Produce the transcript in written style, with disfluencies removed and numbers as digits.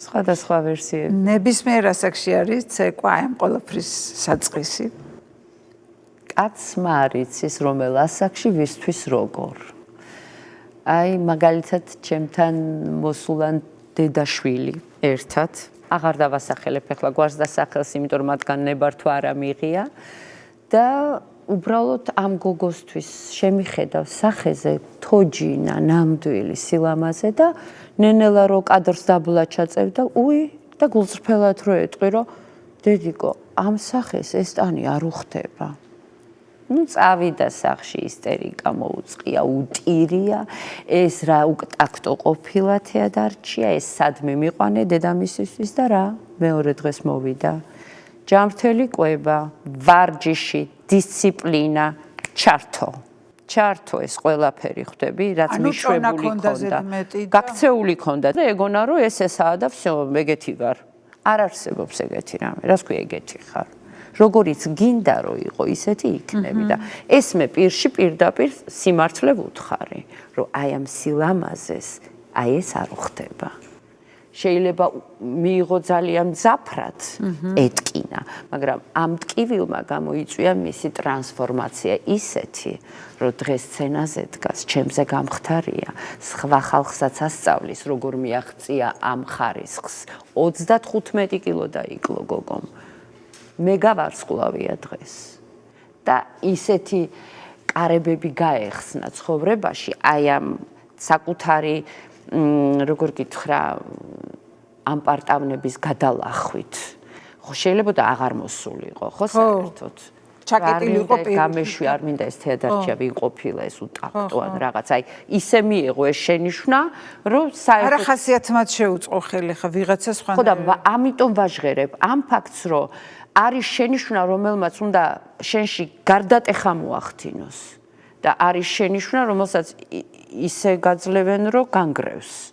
სხვადასხვა ვერსიები. ნებისმიერ ასაკში არის ცეკვა აი ამ ყველაფრის საწყისი. კაცმა არ იცის რომელ ასაკში ვისთვის როგორ. აი მაგალითად ჩემთან მოსულან დედაშვილი ერთად აღარ დავასახელებ ახლა გვარს და სახელს, იმიტომ რომ მათგან ნებართვა არ ამიღია და უბრალოდ ამ გოგოსთვის შემიხედავ სახეზე თოჯინა, ნამდვილი სილამაზე და ნენელა რო კადრს დაბლა ჩაწევდა, და გულწრფელად რო ეტყვი, რომ დედიკო, ამ სახეს ეს ტანი არ უხდება. წავიდა სახში ისტერიკა მოუწყია, უტირია, ეს რა უკტაქტო ყოფილა თეადარჩია, ეს სადმე მიყვანე დედამისისთვის და რა, მეორე დღეს მოვიდა. ჯამრთელი კვება, ვარჯიში, დისციპლინა, ჩართო ეს ყველაფერი ხვდები, რაც მიშვებული ქონდა. გაქცეული ქონდა და ეგონა რომ ესაა და всё, ეგეთი ვარ. არ არსებობს ეგეთი რამე, რას ქვია ეგეთი ხარ. როგორიც გინდა რომ იყო, ისეთი იქნები და ეს მე პირდაპირ სიმართლე ვუთხარი, რომ აი ამ სილამაზეს, აი ეს არ ხდება. შეიძლება მიიღო ძალიან მძაფრად, ეტკინა, მაგრამ ამ ტკივილმა გამოიწვია მისი ტრანსფორმაცია ისეთი, რომ დღეს სცენაზე დგას, ჩემზე გამხდარია, სხვა ხალხსაც ასწავლის, როგორ მიაღწია ამ ხარისხს. 35 კილო დაიკლო გოგომ. მე გავარსკვლავია დღეს და ისეთი კარებები გაეხსნა ცხოვრებაში აი ამ საკუთარი როგორ გითხრა ამ პარტავნების გადალახვით ხო შეიძლება და აღარ მოსულიყო ხო საერთოდ ჩაკეტილი იყო პირი გამეშვი არ მინდა ეს თეადარჩია ვინყოფილა ეს უტაქტოან რაღაც აი ისე მიიღო ეს შენიშვნა რომ საერთოდ არა ხასიათმად შეუწყო ხელი ხა ვიღაცა სხვა ხო და ამიტომ ვაჟღერებ ამ ფაქტს რომ არის შენიშვნა, რომელმაც უნდა შენში გარდატეხა მოახდინოს და არის შენიშვნა, რომელსაც ისე გაძლევენ, რომ განგრევს.